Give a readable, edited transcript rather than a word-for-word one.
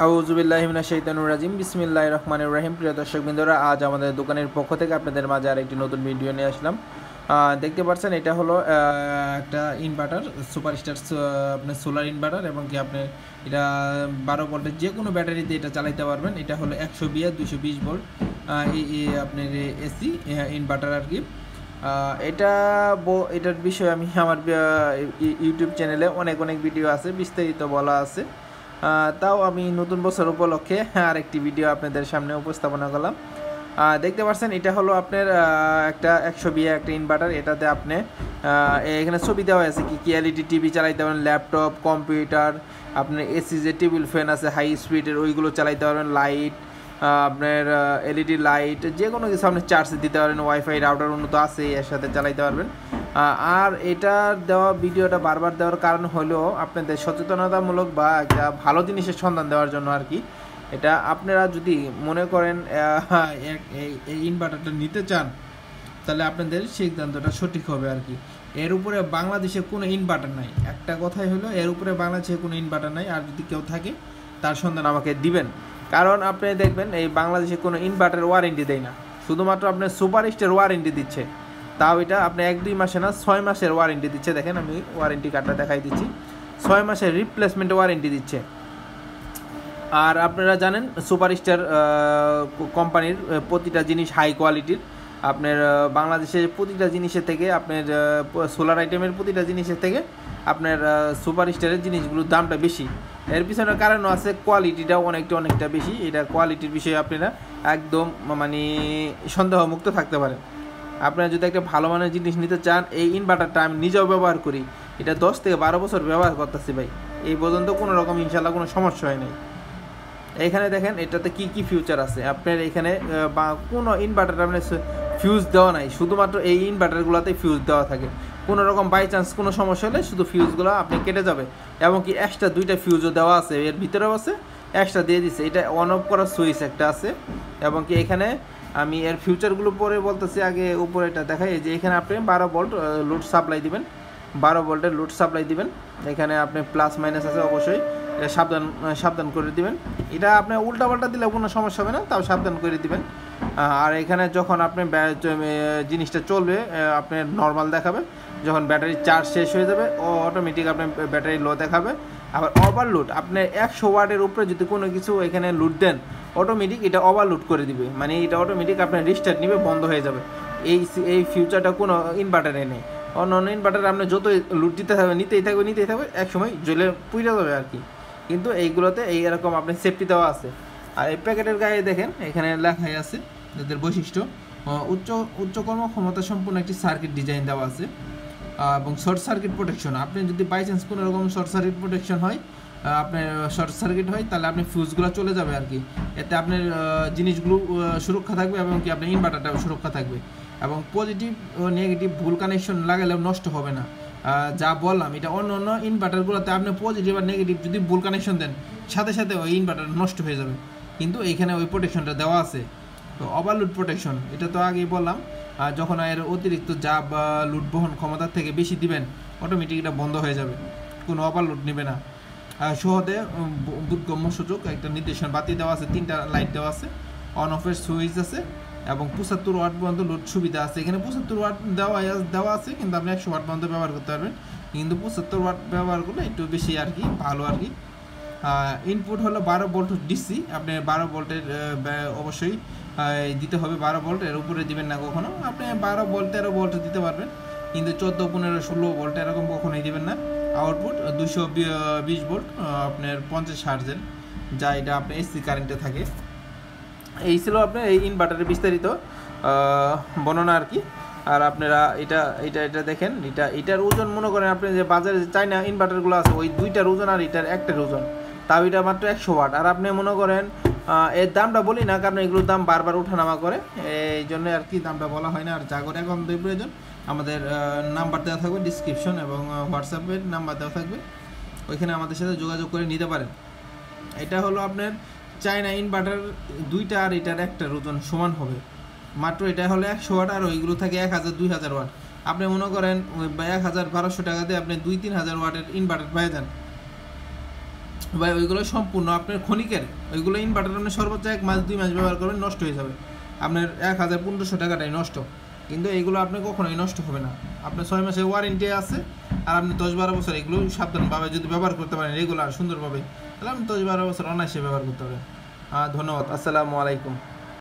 আউযুবিল্লাহি মিনাশ শাইতানির রাজিম বিসমিল্লাহির রহমানির রহিম। প্রিয় দর্শকবৃন্দরা, আজ আমাদের দোকানের পক্ষ থেকে আপনাদের মাঝে আরেকটি নতুন ভিডিও নিয়ে আসলাম। দেখতে পাচ্ছেন এটা হলো একটা ইনভার্টার সুপারস্টার, আপনার সোলার ইনভার্টার, এবং কি আপনি এটা 12 ভোল্টের যে কোনো ব্যাটারিতে এটা চালাতে পারবেন। এটা হলো 120 220 ভোল্ট আপনার এসি ইনভার্টার আর কি। এটার বিষয়ে আমি আমার ইউটিউব চ্যানেলে অনেক ভিডিও আছে, বিস্তারিত বলা আছে। তাও আমি নতুন বছর উপলক্ষে আরেকটি ভিডিও আপনাদের সামনে উপস্থাপনা করলাম। দেখতে পাচ্ছেন এটা হলো আপনার একটা 120 একটা ইনভার্টার। এটাতে আপনি এখানে ছবি দেওয়া আছে কি এলইডি টিভি চালাইতে পারবেন, ল্যাপটপ, কম্পিউটার, আপনার এসি যে টেবিল ফ্যান আছে হাই স্পিডের ওইগুলো চালাইতে পারবেন, লাইট, আপনার এলইডি লাইট, যে কোনো কিছু আপনি চার্জ দিতে পারবেন, ওয়াইফাই রাউটার উন্নত আছে এর সাথে চালাইতে পারবেন। আর এটার দেওয়া ভিডিওটা বারবার দেওয়ার কারণ হলো আপনাদের সচেতনতামূলক বা একটা ভালো জিনিসের সন্ধান দেওয়ার জন্য আর কি। এটা আপনারা যদি মনে করেন এই ইনভার্টারটা নিতে চান, তাহলে আপনাদের সিদ্ধান্তটা সঠিক হবে আর কি। এর উপরে বাংলাদেশে কোনো ইনভার্টার নাই, একটা কথাই হলো এর উপরে বাংলাদেশে কোনো ইনভার্টার নাই। আর যদি কেউ থাকে তার সন্ধান আমাকে দিবেন, কারণ আপনি দেখবেন এই বাংলাদেশে কোনো ইনভার্টার ওয়ারেন্টি দেয় না, শুধুমাত্র আপনার সুপারস্টার ওয়ারেন্টি দিচ্ছে। তাও এটা আপনি 1-2 মাসে না 6 মাসের ওয়ারেন্টি দিচ্ছে। দেখেন আমি ওয়ারেন্টি কার্ডটা দেখাই দিচ্ছি, 6 মাসের রিপ্লেসমেন্ট ওয়ারেন্টি দিচ্ছে। আর আপনারা জানেন সুপারস্টার কোম্পানির প্রতিটা জিনিস হাই কোয়ালিটির। আপনার বাংলাদেশের প্রতিটা জিনিসের থেকে, আপনার সোলার আইটেমের প্রতিটা জিনিসের থেকে আপনার সুপারস্টারের জিনিসগুলোর দামটা বেশি। এর পিছনে কারণও আছে, কোয়ালিটিটাও অনেকটা বেশি। এটা কোয়ালিটির বিষয়ে আপনারা একদম মানে সন্দেহমুক্ত থাকতে পারেন। আপনারা যদি একটা ভালো মানের জিনিস নিতে চান, এই ইনভার্টারটা আমি নিজেও ব্যবহার করি, এটা 10 থেকে 12 বছর ব্যবহার করতেছি ভাই, এই পর্যন্ত কোনো রকম ইনশাল্লাহ কোনো সমস্যা হয় নাই। এখানে দেখেন এটাতে কি ফিউচার আছে। আপনার এখানে কোনো ইনভার্টার আপনার ফিউজ দেওয়া নাই, শুধুমাত্র এই ইনভার্টারগুলোতে ফিউজ দেওয়া থাকে। কোনো রকম বাই চান্স কোনো সমস্যা হলে শুধু ফিউজগুলো আপনি কেটে যাবে, এবং কি এক্সট্রা 2টা ফিউজও দেওয়া আছে, এর ভিতরেও আছে, এক্সট্রা দিয়ে দিচ্ছে। এটা অন অফ করার সুইচ একটা আছে, এবং কি এখানে আমি এর ফিউচারগুলো পরে বলতেছি, আগে উপরে এটা দেখাই। যে এখানে আপনি 12 ভোল্ট লোড সাপ্লাই দিবেন, 12 ভোল্টের লোড সাপ্লাই দিবেন। এখানে আপনি প্লাস মাইনাস আছে, অবশ্যই এটা সাবধান করে দিবেন। এটা আপনি উল্টাপাল্টা দিলে কোনো সমস্যা হবে না, তাও সাবধান করে দিবেন। আর এখানে যখন আপনি জিনিসটা চলবে, আপনি নর্মাল দেখাবে, যখন ব্যাটারি চার্জ শেষ হয়ে যাবে অটোমেটিক আপনার ব্যাটারি লো দেখাবে। আবার ওভারলোড, আপনি 100 ওয়াটের উপরে যদি কোনো কিছু এখানে লোড দেন, অটোমেটিক এটা ওভারলোড করে দিবে, মানে এটা অটোমেটিক আপনার রিস্টার্ট নিবে, বন্ধ হয়ে যাবে। এই ফিউচারটা কোনো ইনভার্টারে নেই। অন্য ইনভার্টারে আপনি যত লোড দিতে থাকবে, নিতেই থাকবে, একসময় জ্বলে পুড়ে যাবে আর কি। কিন্তু এইগুলোতে এইরকম আপনি সেফটি দেওয়া আছে। আর এই প্যাকেটের গায়ে দেখেন এখানে লেখাই আছে এদের বৈশিষ্ট্য, উচ্চ কর্মক্ষমতা সম্পন্ন একটি সার্কিট ডিজাইন দেওয়া আছে, এবং শর্ট সার্কিট প্রোটেকশন। আপনি যদি বাই চান্স কোনো রকম শর্ট সার্কিট প্রোটেকশন হয়, আপনার শর্ট সার্কিট হয়, তাহলে আপনি ফিউজগুলো চলে যাবে আর কি। এতে আপনার জিনিসগুলো সুরক্ষা থাকবে, এবং কি আপনার ইনভার্টারটাও সুরক্ষা থাকবে। এবং পজিটিভ ও নেগেটিভ ভুল কানেকশন লাগালেও নষ্ট হবে না। যা বললাম, এটা অন্য ইনভার্টারগুলোতে আপনি পজিটিভ আর নেগেটিভ যদি ভুল কানেকশন দেন, সাথে সাথে ওই ইনভার্টার নষ্ট হয়ে যাবে। কিন্তু এইখানে ওই প্রোটেকশনটা দেওয়া আছে। তো ওভারলোড প্রোটেকশন, এটা তো আগেই বললাম, যখন এর অতিরিক্ত চাপ বা লোড বহন ক্ষমতার থেকে বেশি দিবেন, অটোমেটিক এটা বন্ধ হয়ে যাবে, কোনো ওভারলোড নেবে না। সহজে বোধগম্য সূচক একটা নির্দেশনা বাতি দেওয়া আছে, 3টা লাইট দেওয়া আছে, অন অফের সুইচ আছে, এবং 75 ওয়াট পর্যন্ত লোড সুবিধা আছে। এখানে 75 ওয়াট দেওয়া আছে, কিন্তু আপনি 100 ওয়াট পর্যন্ত ব্যবহার করতে পারবেন। কিন্তু 75 ওয়াট ব্যবহার করলে একটু বেশি আর কি, ভালো আর কি। ইনপুট হলো 12 ভোল্ট ডিসি। আপনি 12 ভোল্টের অবশ্যই দিতে হবে, 12 ভোল্ট, এর উপরে দিবেন না কখনো। আপনি 12 ভোল্ট 13 ভোল্ট দিতে পারবেন, কিন্তু 14, 15, 16 ভোল্ট এরকম কখনোই দিবেন না। আউটপুট 220 ভোল্ট, আপনার 50 হার্জের, যা এটা আপনার এসি কারেন্টে থাকে। এই ছিল আপনার এই ইনভার্টারের বিস্তারিত বর্ণনা আর কি। আর আপনারা এটা দেখেন, এটার ওজন মনে করেন আপনি যে বাজারে যে চাইনা ইনভার্টারগুলো আছে, ওই 2টার ওজন আর এটার একটার ওজন, তাও এটা মাত্র 100 ওয়াট। আর আপনি মনে করেন এর দামটা বলি না, কারণ এগুলোর দাম বারবার ওঠানামা করে, এই জন্য আর কি দামটা বলা হয় না। আর যা করে এখন প্রয়োজন, আমাদের নাম্বার দেওয়া থাকবে ডিসক্রিপশন, এবং হোয়াটসঅ্যাপের নাম্বার দেওয়া থাকবে, ওইখানে আমাদের সাথে যোগাযোগ করে নিতে পারেন। এটা হলো আপনার চায়না ইনভার্টার, 2টা আর এটার একটার ওজন সমান হবে, মাত্র এটা হলো 100 ওয়াট, আর ওইগুলো থাকে 1000-2000 ওয়াট। আপনি মনে করেন 1000-1200 টাকা দিয়ে আপনি 2-3000 ওয়াটের ইনভার্টার পেয়ে যান। ভাই ওইগুলো সম্পূর্ণ আপনার ক্ষণিকের, ওইগুলো ইনভার্টার আপনি সর্বোচ্চ 1 মাস 2 মাস ব্যবহার করবেন, নষ্ট হয়ে যাবে, আপনার 1500 টাকাটাই নষ্ট। কিন্তু এইগুলো আপনার কখনোই নষ্ট হবে না, আপনার 6 মাসের ওয়ারেন্টি আছে, আর আপনি 10-12 বছর এগুলো সাবধানভাবে যদি ব্যবহার করতে পারেন রেগুলার সুন্দরভাবে, তাহলে আপনি 10-12 বছর অনায়াসে ব্যবহার করতে পারেন। ধন্যবাদ, আসসালামু আলাইকুম।